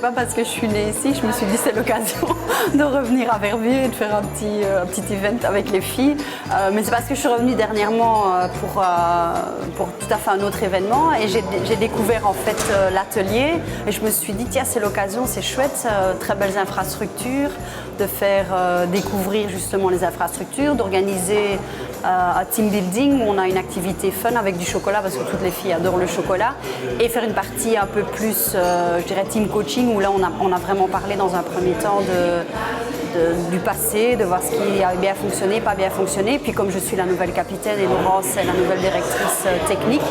pas parce que je suis née ici, je me suis dit c'est l'occasion de revenir à Verviers et de faire un petit event avec les filles. Mais c'est parce que je suis revenue dernièrement pour tout à fait un autre événement et j'ai découvert en fait l'atelier et je me suis dit tiens c'est l'occasion, c'est chouette, très belles infrastructures, de faire découvrir justement les infrastructures, d'organiser un team building où on a une activité fun avec du chocolat parce que toutes les filles adorent le chocolat et faire une partie un peu plus, je dirais, team coaching où là on a vraiment parlé dans un premier temps du passé, de voir ce qui a bien fonctionné, pas bien fonctionné. Puis comme je suis la nouvelle capitaine et Laurence est la nouvelle directrice technique,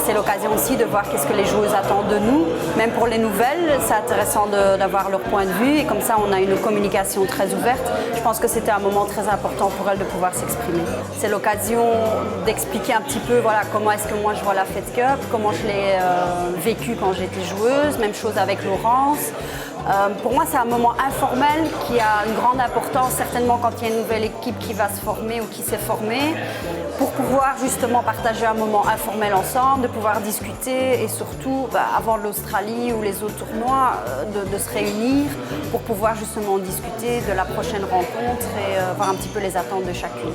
c'est l'occasion aussi de voir qu'est-ce que les joueuses attendent de nous. Même pour les nouvelles, c'est intéressant d'avoir leur point de vue et comme ça on a une communication très ouverte. Je pense que c'était un moment très important pour elles de pouvoir s'exprimer. C'est l'occasion d'expliquer un petit peu voilà, comment est-ce que moi je vois la Fed Cup, comment je l'ai vécu quand j'étais joueuse, même chose avec Laurence. Pour moi, c'est un moment informel qui a une grande importance, certainement quand il y a une nouvelle équipe qui va se former ou qui s'est formée, pour pouvoir justement partager un moment informel ensemble, de pouvoir discuter et surtout, avant l'Australie ou les autres tournois, de se réunir pour pouvoir justement discuter de la prochaine rencontre et voir un petit peu les attentes de chacune.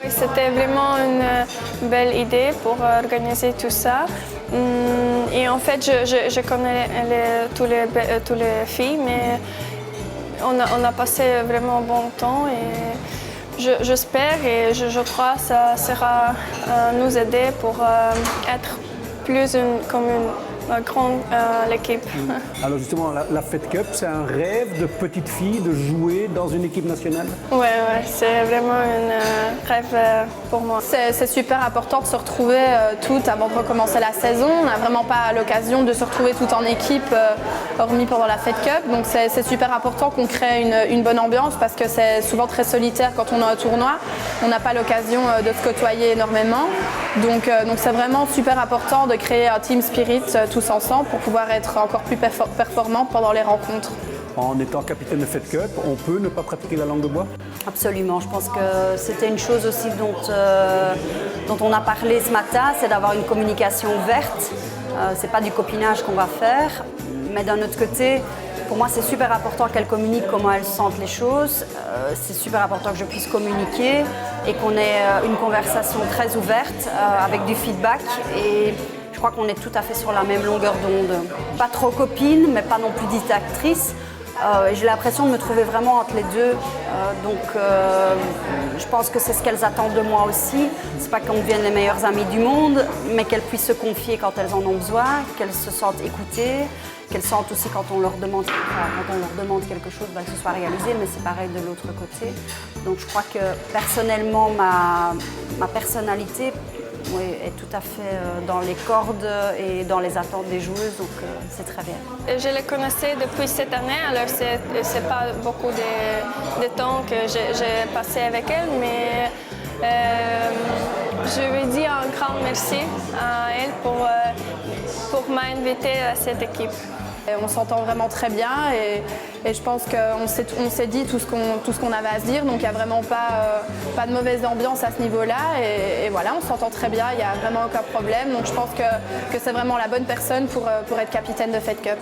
C'était vraiment une belle idée pour organiser tout ça. Et en fait, je connais tous les filles, mais on a passé vraiment un bon temps et j'espère et je crois que ça sera nous aider pour être plus comme une grande équipe. Alors justement, la Fed Cup, c'est un rêve de petite fille de jouer dans une équipe nationale? Ouais, c'est vraiment un rêve pour moi. C'est super important de se retrouver toutes avant de recommencer la saison. On n'a vraiment pas l'occasion de se retrouver toutes en équipe, hormis pendant la Fed Cup. Donc c'est super important qu'on crée une bonne ambiance parce que c'est souvent très solitaire quand on est un tournoi. On n'a pas l'occasion de se côtoyer énormément. Donc c'est vraiment super important de créer un team spirit tous ensemble pour pouvoir être encore plus performants pendant les rencontres. En étant capitaine de Fed Cup, on peut ne pas pratiquer la langue de bois? Absolument, je pense que c'était une chose aussi dont on a parlé ce matin, c'est d'avoir une communication ouverte. C'est pas du copinage qu'on va faire, mais d'un autre côté, pour moi c'est super important qu'elles communiquent comment elles sentent les choses. C'est super important que je puisse communiquer et qu'on ait une conversation très ouverte avec du feedback. Et je crois qu'on est tout à fait sur la même longueur d'onde. Pas trop copine, mais pas non plus dictatrice. J'ai l'impression de me trouver vraiment entre les deux. Je pense que c'est ce qu'elles attendent de moi aussi. C'est pas qu'on devienne les meilleures amies du monde, mais qu'elles puissent se confier quand elles en ont besoin, qu'elles se sentent écoutées, qu'elles sentent aussi quand on leur demande quelque chose, que ce soit réalisé, mais c'est pareil de l'autre côté. Donc je crois que personnellement, ma personnalité est tout à fait dans les cordes et dans les attentes des joueuses, donc c'est très bien. Je les connaissais depuis cette année, alors c'est pas beaucoup de temps que j'ai passé avec elles, mais je veux dire un grand merci à elle pour m'inviter à cette équipe. On s'entend vraiment très bien et je pense qu'on s'est dit tout ce qu'on avait à se dire, donc il n'y a vraiment pas de mauvaise ambiance à ce niveau-là et voilà, on s'entend très bien, il n'y a vraiment aucun problème, donc je pense que c'est vraiment la bonne personne pour être capitaine de Fed Cup.